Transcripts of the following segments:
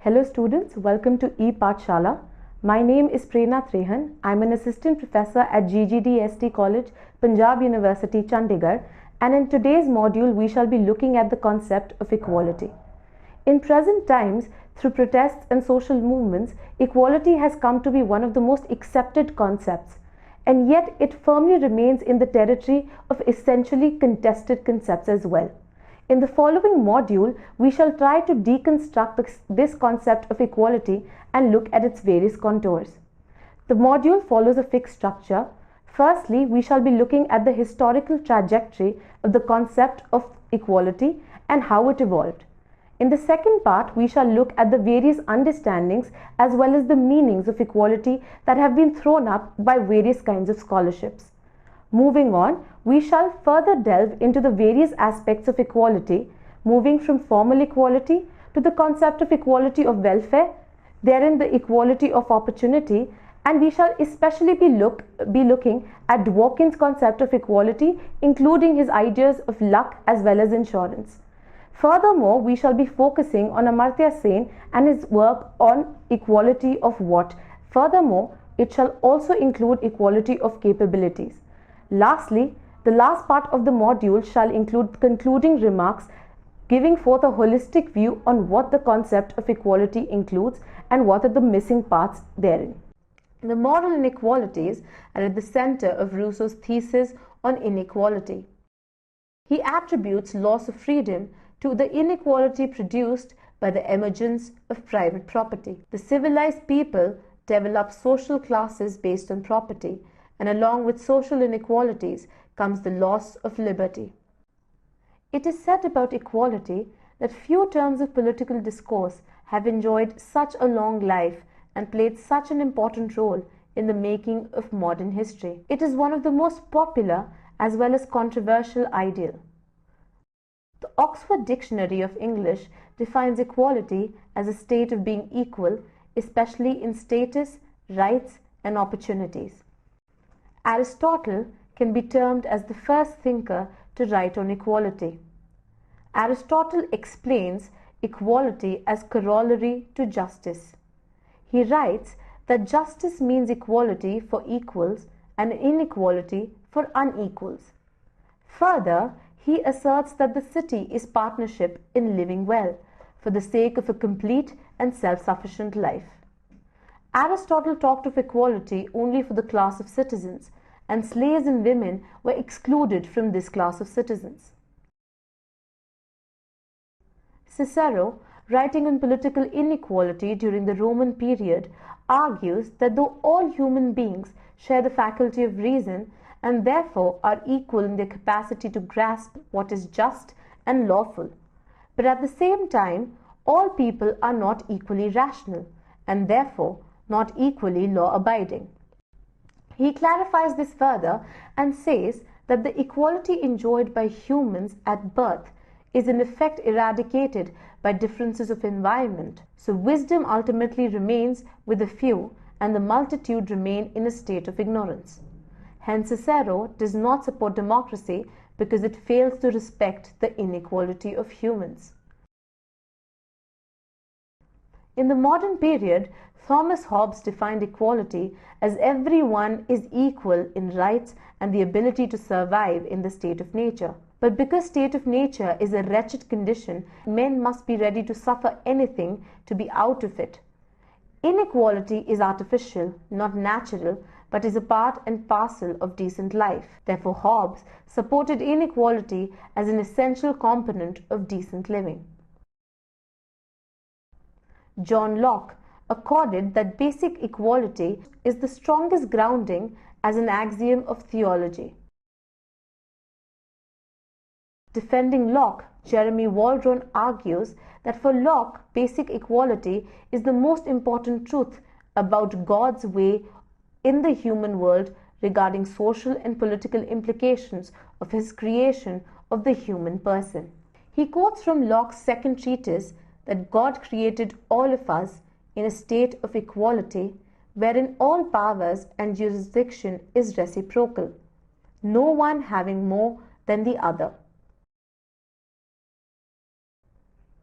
Hello students, welcome to E-Pathshala. My name is Prerna Trehan. I'm an assistant professor at GGDST College, Punjab University, Chandigarh, and in today's module we shall be looking at the concept of equality. In present times, through protests and social movements, equality has come to be one of the most accepted concepts, and yet it firmly remains in the territory of essentially contested concepts as well. In the following module, we shall try to deconstruct this concept of equality and look at its various contours. The module follows a fixed structure. Firstly, we shall be looking at the historical trajectory of the concept of equality and how it evolved. In the second part, we shall look at the various understandings as well as the meanings of equality that have been thrown up by various kinds of scholarships. Moving on, we shall further delve into the various aspects of equality, moving from formal equality to the concept of equality of welfare, therein the equality of opportunity, and we shall especially be looking at Dworkin's concept of equality, including his ideas of luck as well as insurance. Furthermore, we shall be focusing on Amartya Sen and his work on equality of what. Furthermore, it shall also include equality of capabilities. Lastly, the last part of the module shall include concluding remarks, giving forth a holistic view on what the concept of equality includes and what are the missing parts therein. The moral inequalities are at the center of Rousseau's thesis on inequality. He attributes loss of freedom to the inequality produced by the emergence of private property. The civilized people develop social classes based on property, and along with social inequalities comes the loss of liberty. It is said about equality that few terms of political discourse have enjoyed such a long life and played such an important role in the making of modern history. It is one of the most popular as well as controversial ideal. The Oxford Dictionary of English defines equality as a state of being equal, especially in status, rights, and opportunities. Aristotle can be termed as the first thinker to write on equality. Aristotle explains equality as corollary to justice. He writes that justice means equality for equals and inequality for unequals. Further, he asserts that the city is partnership in living well for the sake of a complete and self-sufficient life. Aristotle talked of equality only for the class of citizens, and slaves and women were excluded from this class of citizens. Cicero, writing on political inequality during the Roman period, argues that though all human beings share the faculty of reason and therefore are equal in their capacity to grasp what is just and lawful, but at the same time all people are not equally rational and therefore not equally law-abiding. He clarifies this further and says that the equality enjoyed by humans at birth is in effect eradicated by differences of environment, so wisdom ultimately remains with the few and the multitude remain in a state of ignorance. Hence Cicero does not support democracy because it fails to respect the inequality of humans. In the modern period, Thomas Hobbes defined equality as everyone is equal in rights and the ability to survive in the state of nature. But because state of nature is a wretched condition, men must be ready to suffer anything to be out of it. Inequality is artificial, not natural, but is a part and parcel of decent life. Therefore, Hobbes supported inequality as an essential component of decent living. John Locke accorded that basic equality is the strongest grounding as an axiom of theology. Defending Locke, Jeremy Waldron argues that for Locke, basic equality is the most important truth about God's way in the human world regarding social and political implications of his creation of the human person. He quotes from Locke's second treatise that God created all of us in a state of equality wherein all powers and jurisdiction is reciprocal, no one having more than the other.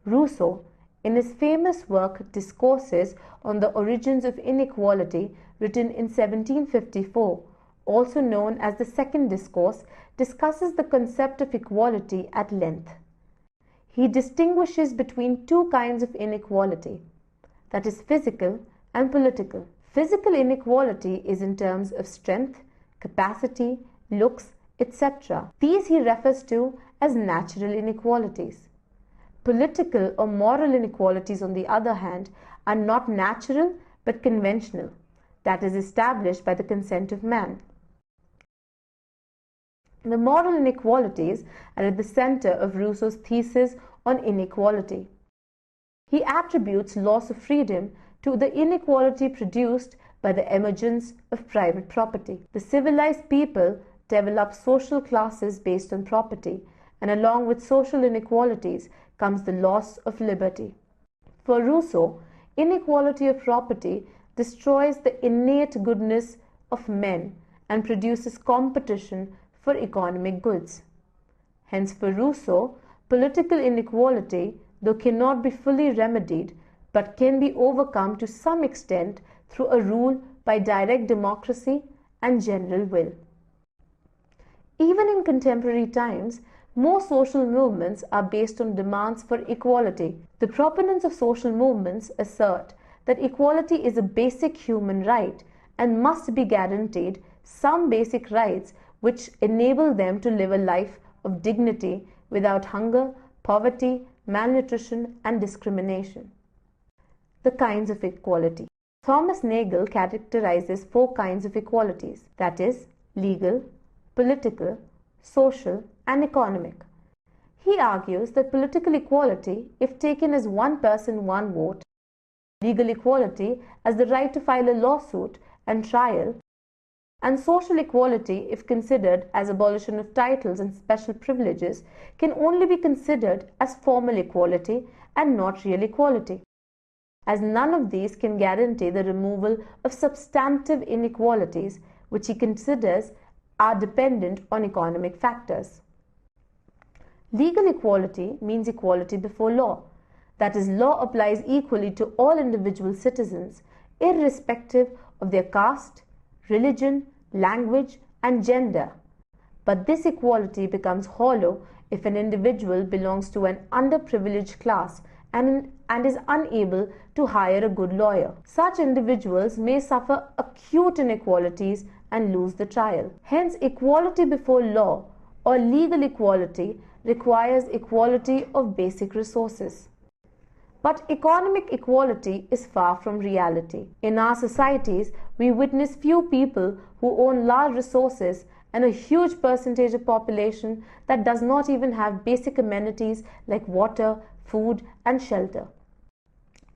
Rousseau, In his famous work Discourses on the Origins of Inequality, written in 1754, also known as the Second Discourse, discusses the concept of equality at length. He distinguishes between two kinds of inequality, that is, physical and political. Physical inequality is in terms of strength, capacity, looks, etc. These he refers to as natural inequalities. Political or moral inequalities, on the other hand, are not natural but conventional, that is, established by the consent of man. The moral inequalities are at the center of Rousseau's thesis on inequality. He attributes loss of freedom to the inequality produced by the emergence of private property. The civilized people develop social classes based on property, and along with social inequalities comes the loss of liberty. For Rousseau, inequality of property destroys the innate goodness of men and produces competition for economic goods. Hence, for Rousseau, political inequality, though cannot be fully remedied, but can be overcome to some extent through a rule by direct democracy and general will. Even in contemporary times, most social movements are based on demands for equality. The proponents of social movements assert that equality is a basic human right and must be guaranteed some basic rights which enable them to live a life of dignity without hunger, poverty, malnutrition, and discrimination. The kinds of equality. Thomas Nagel characterizes 4 kinds of equalities, that is, legal, political, social, and economic. He argues that political equality, if taken as one person, one vote, legal equality as the right to file a lawsuit and trial, and social equality, if considered as abolition of titles and special privileges, can only be considered as formal equality and not real equality, as none of these can guarantee the removal of substantive inequalities, which he considers are dependent on economic factors. Legal equality means equality before law. That is, law applies equally to all individual citizens, irrespective of their caste, religion, language, and gender. But this equality becomes hollow if an individual belongs to an underprivileged class and is unable to hire a good lawyer. Such individuals may suffer acute inequalities and lose the trial. Hence, equality before law or legal equality requires equality of basic resources. But economic equality is far from reality. In our societies, we witness few people who own large resources and a huge percentage of population that does not even have basic amenities like water, food, and shelter.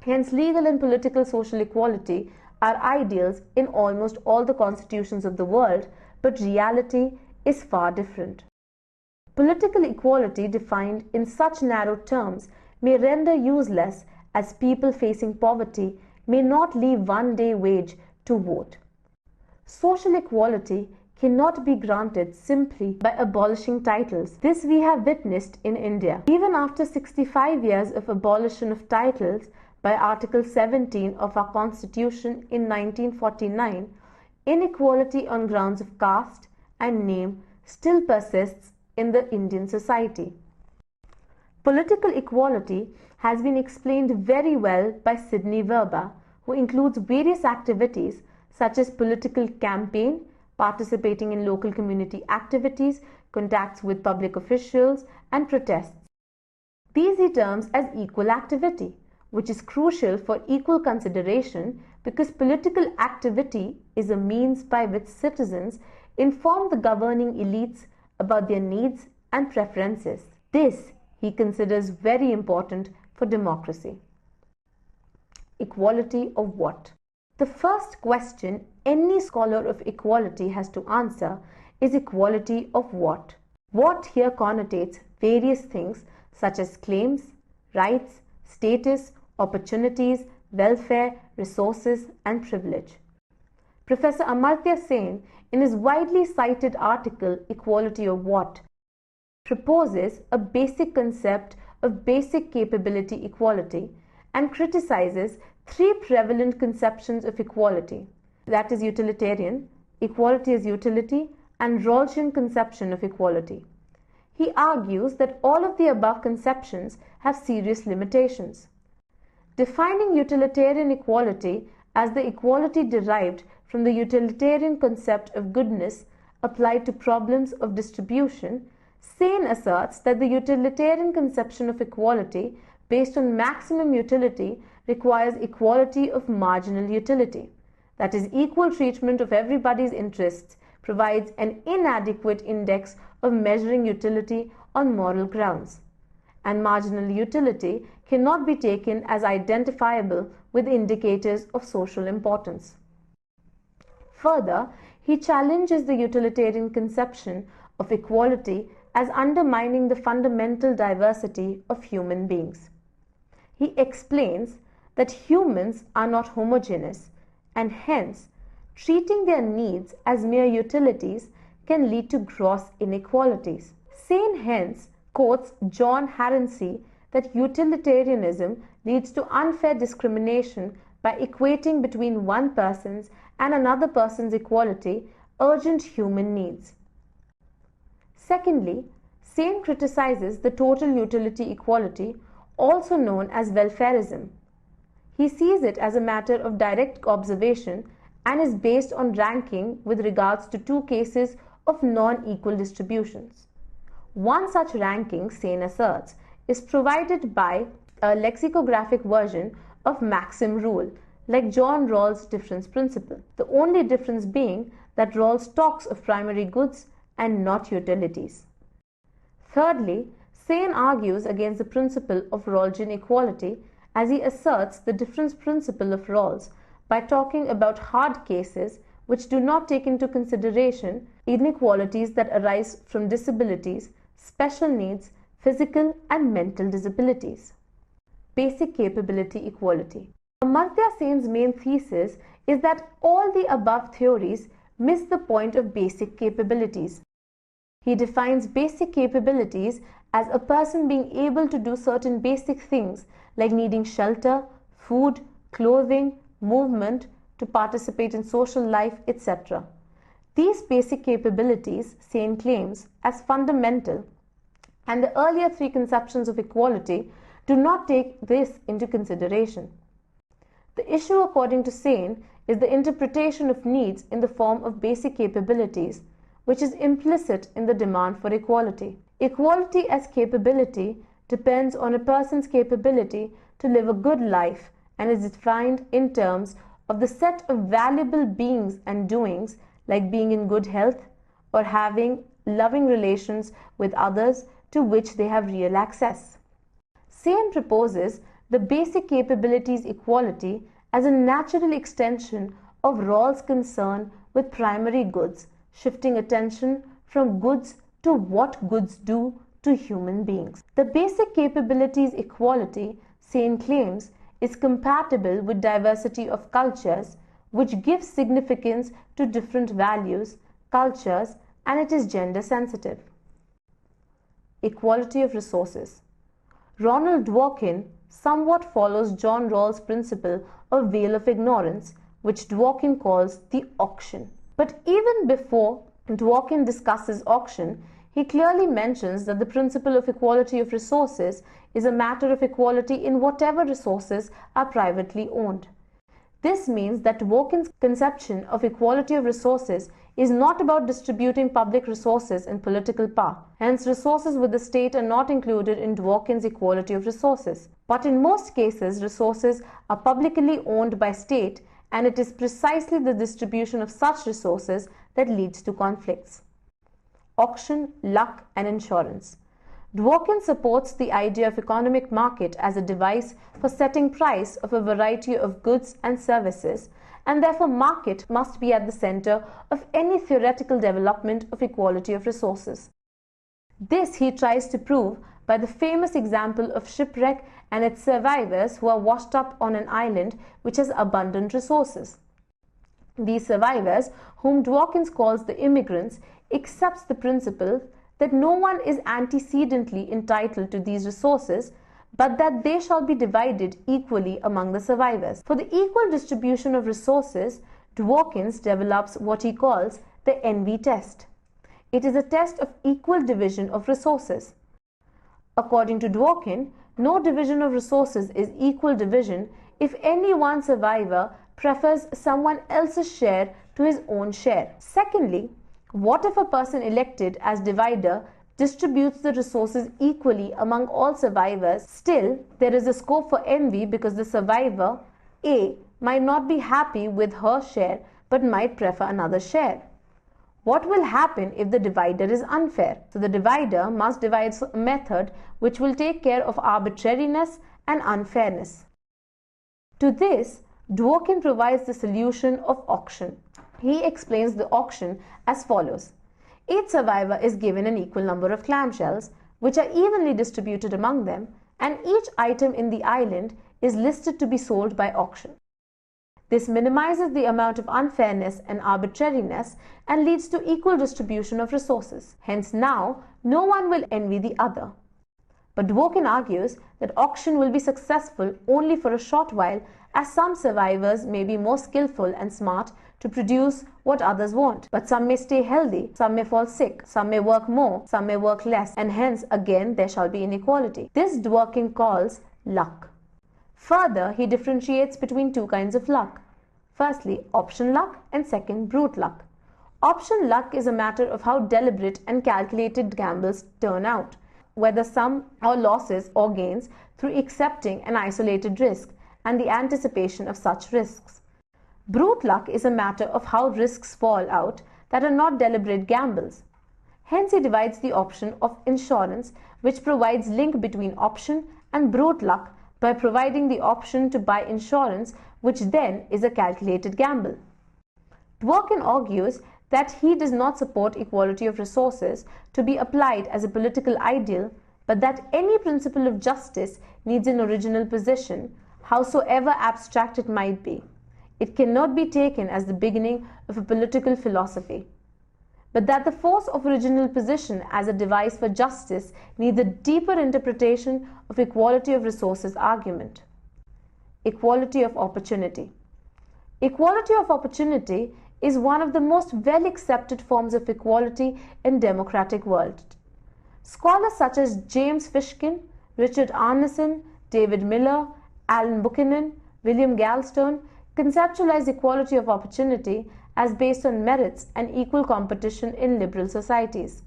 Hence, legal and political social equality are ideals in almost all the constitutions of the world, but reality is far different. Political equality defined in such narrow terms may render useless, as people facing poverty may not leave one-day wage to vote. Social equality cannot be granted simply by abolishing titles. This we have witnessed in India. Even after 65 years of abolition of titles by Article 17 of our Constitution in 1949, inequality on grounds of caste and name still persists in the Indian society. Political equality has been explained very well by Sidney Verba, who includes various activities such as political campaign, participating in local community activities, contacts with public officials, and protests. These he terms as equal activity, which is crucial for equal consideration because political activity is a means by which citizens inform the governing elites about their needs and preferences. This he considers very important for democracy. Equality of what? The first question any scholar of equality has to answer is equality of what? What here connotates various things such as claims, rights, status, opportunities, welfare, resources, and privilege. Professor Amartya Sen, in his widely cited article Equality of What, proposes a basic concept of basic capability equality and criticizes three prevalent conceptions of equality, that is utilitarian, equality as utility, and Rawlsian conception of equality. He argues that all of the above conceptions have serious limitations. Defining utilitarian equality as the equality derived from the utilitarian concept of goodness applied to problems of distribution, Sain asserts that the utilitarian conception of equality based on maximum utility requires equality of marginal utility. That is, equal treatment of everybody's interests provides an inadequate index of measuring utility on moral grounds, and marginal utility cannot be taken as identifiable with indicators of social importance. Further, he challenges the utilitarian conception of equality as undermining the fundamental diversity of human beings. He explains that humans are not homogeneous, and hence treating their needs as mere utilities can lead to gross inequalities. Sain hence quotes John Harency that utilitarianism leads to unfair discrimination by equating between one person's and another person's equality urgent human needs. Secondly, Sain criticizes the total utility equality, also known as welfarism. He sees it as a matter of direct observation and is based on ranking with regards to two cases of non-equal distributions. One such ranking, Sain asserts, is provided by a lexicographic version of maxim rule, like John Rawls' difference principle, the only difference being that Rawls talks of primary goods and not utilities. Thirdly, Sain argues against the principle of Rawlsian equality as he asserts the difference principle of Rawls by talking about hard cases which do not take into consideration inequalities that arise from disabilities, special needs, physical and mental disabilities. Basic capability equality. Amartya Sen's main thesis is that all the above theories miss the point of basic capabilities. He defines basic capabilities as a person being able to do certain basic things like needing shelter, food, clothing, movement, to participate in social life, etc. These basic capabilities, Sain claims, as fundamental, and the earlier three conceptions of equality do not take this into consideration. The issue, according to Sain, is the interpretation of needs in the form of basic capabilities, which is implicit in the demand for equality. Equality as capability depends on a person's capability to live a good life and is defined in terms of the set of valuable beings and doings, like being in good health or having loving relations with others to which they have real access. Sain proposes the basic capabilities equality as a natural extension of Rawls' concern with primary goods, shifting attention from goods to what goods do to human beings. The basic capabilities equality, Sain claims, is compatible with diversity of cultures, which gives significance to different values, cultures, and it is gender sensitive. Equality of resources. Ronald Dworkin somewhat follows John Rawls' principle of veil of ignorance, which Dworkin calls the auction. But even before Dworkin discusses auction, he clearly mentions that the principle of equality of resources is a matter of equality in whatever resources are privately owned. This means that Dworkin's conception of equality of resources is not about distributing public resources and political power. Hence, resources with the state are not included in Dworkin's equality of resources. But in most cases, resources are publicly owned by state, and it is precisely the distribution of such resources that leads to conflicts. Auction, luck, and insurance. Dworkin supports the idea of economic market as a device for setting price of a variety of goods and services, and therefore market must be at the center of any theoretical development of equality of resources. This he tries to prove by the famous example of shipwreck and its survivors who are washed up on an island which has abundant resources. These survivors, whom Dworkin calls the immigrants, accepts the principle that no one is antecedently entitled to these resources, but that they shall be divided equally among the survivors. For the equal distribution of resources, Dworkin develops what he calls the envy test. It is a test of equal division of resources. According to Dworkin, no division of resources is equal division if any one survivor prefers someone else's share to his own share. Secondly, what if a person elected as divider distributes the resources equally among all survivors? Still, there is a scope for envy because the survivor A might not be happy with her share but might prefer another share. What will happen if the divider is unfair? So the divider must devise a method which will take care of arbitrariness and unfairness. To this, Dworkin provides the solution of auction. He explains the auction as follows. Each survivor is given an equal number of clamshells, which are evenly distributed among them, and each item in the island is listed to be sold by auction. This minimizes the amount of unfairness and arbitrariness and leads to equal distribution of resources. Hence now, no one will envy the other. But Dworkin argues that auction will be successful only for a short while, as some survivors may be more skillful and smart to produce what others want. But some may stay healthy, some may fall sick, some may work more, some may work less, and hence again there shall be inequality. This Dworkin calls luck. Further, he differentiates between two kinds of luck. Firstly, option luck, and second, brute luck. Option luck is a matter of how deliberate and calculated gambles turn out, whether some or losses or gains through accepting an isolated risk and the anticipation of such risks. Brute luck is a matter of how risks fall out that are not deliberate gambles. Hence, he divides the option of insurance, which provides link between option and brute luck by providing the option to buy insurance, which then is a calculated gamble. Dworkin argues that he does not support equality of resources to be applied as a political ideal, but that any principle of justice needs an original position, howsoever abstract it might be. It cannot be taken as the beginning of a political philosophy, but that the force of original position as a device for justice needs a deeper interpretation of equality of resources argument. Equality of opportunity. Equality of opportunity is one of the most well accepted forms of equality in democratic world. Scholars such as James Fishkin, Richard Arneson, David Miller, Alan Buchanan, William Galstone conceptualize equality of opportunity as based on merits and equal competition in liberal societies.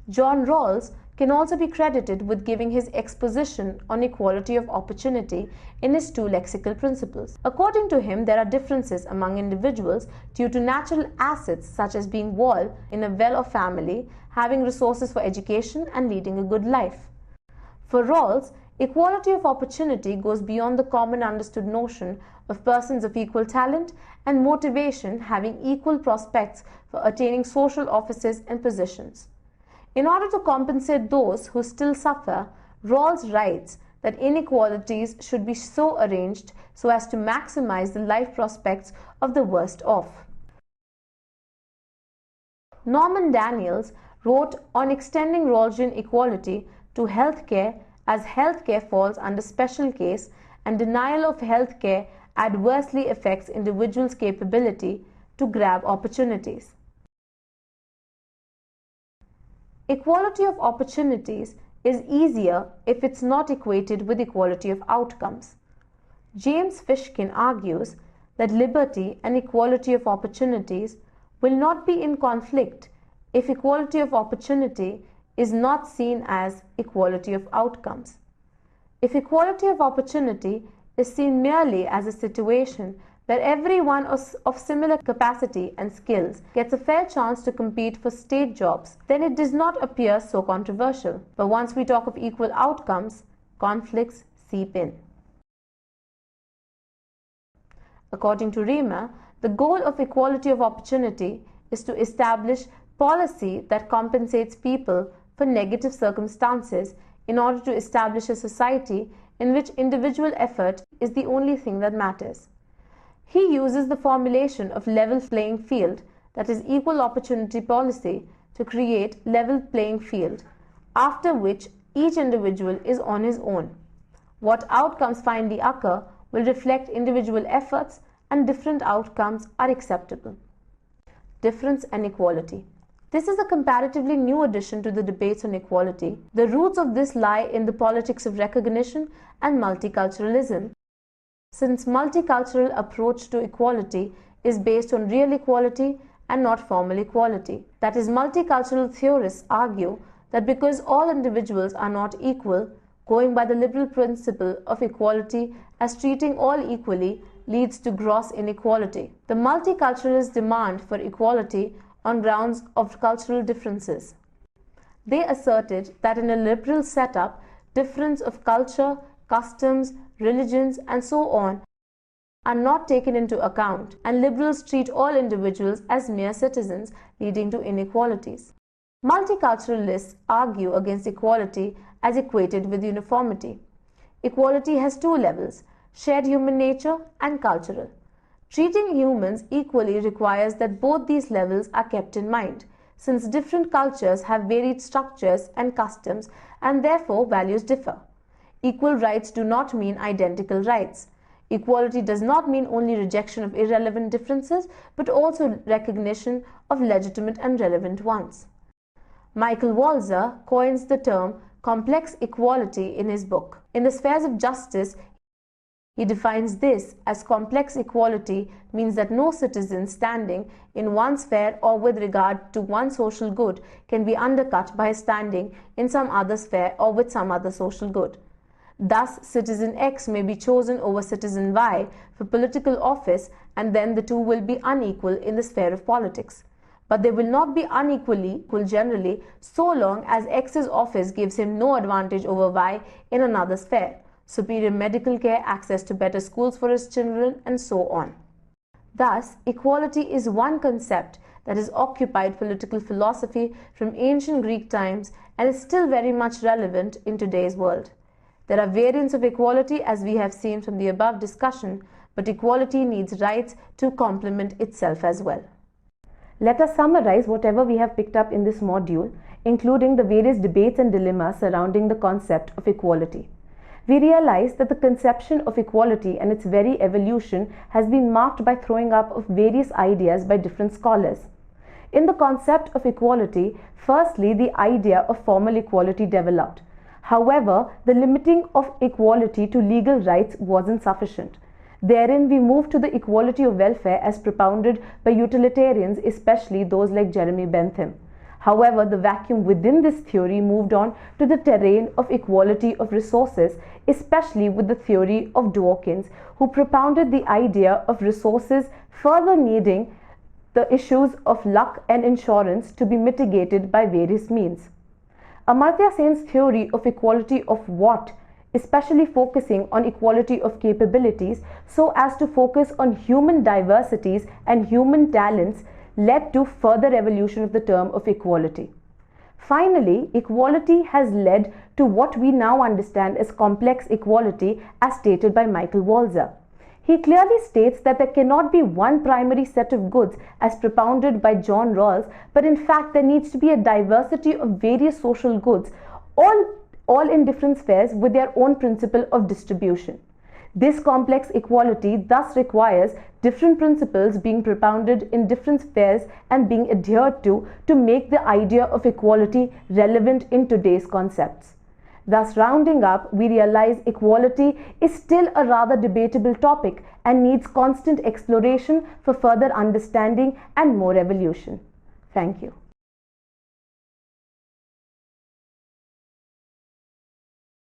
John Rawls can also be credited with giving his exposition on equality of opportunity in his two lexical principles. According to him, there are differences among individuals due to natural assets such as being born in a well-off family, having resources for education, and leading a good life. For Rawls, equality of opportunity goes beyond the common understood notion of persons of equal talent and motivation having equal prospects for attaining social offices and positions. In order to compensate those who still suffer, Rawls writes that inequalities should be so arranged so as to maximize the life prospects of the worst off. Norman Daniels wrote on extending Rawlsian equality to healthcare, as healthcare falls under special case and denial of healthcare adversely affects individuals' capability to grab opportunities. Equality of opportunities is easier if it's not equated with equality of outcomes. James Fishkin argues that liberty and equality of opportunities will not be in conflict if equality of opportunity is not seen as equality of outcomes. If equality of opportunity is seen merely as a situation where everyone of similar capacity and skills gets a fair chance to compete for state jobs, then it does not appear so controversial. But once we talk of equal outcomes, conflicts seep in. According to Riemer, the goal of equality of opportunity is to establish policy that compensates people for negative circumstances in order to establish a society in which individual effort is the only thing that matters. He uses the formulation of level playing field, that is equal opportunity policy, to create level playing field, after which each individual is on his own. What outcomes finally occur will reflect individual efforts, and different outcomes are acceptable. Difference and equality. This is a comparatively new addition to the debates on equality. The roots of this lie in the politics of recognition and multiculturalism, since multicultural approach to equality is based on real equality and not formal equality. That is, multicultural theorists argue that because all individuals are not equal, going by the liberal principle of equality as treating all equally leads to gross inequality. The multiculturalists demand for equality on grounds of cultural differences. They asserted that in a liberal setup, difference of culture, customs, religions, and so on are not taken into account, and liberals treat all individuals as mere citizens, leading to inequalities. Multiculturalists argue against equality as equated with uniformity. Equality has two levels: shared human nature and cultural. Treating humans equally requires that both these levels are kept in mind, since different cultures have varied structures and customs and therefore values differ. Equal rights do not mean identical rights. Equality does not mean only rejection of irrelevant differences, but also recognition of legitimate and relevant ones. Michael Walzer coins the term complex equality in his book. In the spheres of justice, he defines this as complex equality means that no citizen standing in one sphere or with regard to one social good can be undercut by standing in some other sphere or with some other social good. Thus, citizen X may be chosen over citizen Y for political office, and then the two will be unequal in the sphere of politics. But they will not be unequally equal generally so long as X's office gives him no advantage over Y in another sphere: superior medical care, access to better schools for his children, and so on. Thus, equality is one concept that has occupied political philosophy from ancient Greek times and is still very much relevant in today's world. There are variants of equality, as we have seen from the above discussion, but equality needs rights to complement itself as well. Let us summarize whatever we have picked up in this module, including the various debates and dilemmas surrounding the concept of equality. We realize that the conception of equality and its very evolution has been marked by throwing up of various ideas by different scholars. In the concept of equality, firstly, the idea of formal equality developed. However, the limiting of equality to legal rights wasn't sufficient. Therein, we moved to the equality of welfare as propounded by utilitarians, especially those like Jeremy Bentham. However, the vacuum within this theory moved on to the terrain of equality of resources, especially with the theory of Dawkins, who propounded the idea of resources further needing the issues of luck and insurance to be mitigated by various means. Amartya Sen's theory of equality of what, especially focusing on equality of capabilities so as to focus on human diversities and human talents, led to further evolution of the term of equality. Finally, equality has led to what we now understand as complex equality as stated by Michael Walzer. He clearly states that there cannot be one primary set of goods as propounded by John Rawls, but in fact there needs to be a diversity of various social goods, all in different spheres with their own principle of distribution. This complex equality thus requires different principles being propounded in different spheres and being adhered to make the idea of equality relevant in today's concepts. Thus, rounding up, we realize equality is still a rather debatable topic and needs constant exploration for further understanding and more evolution. Thank you.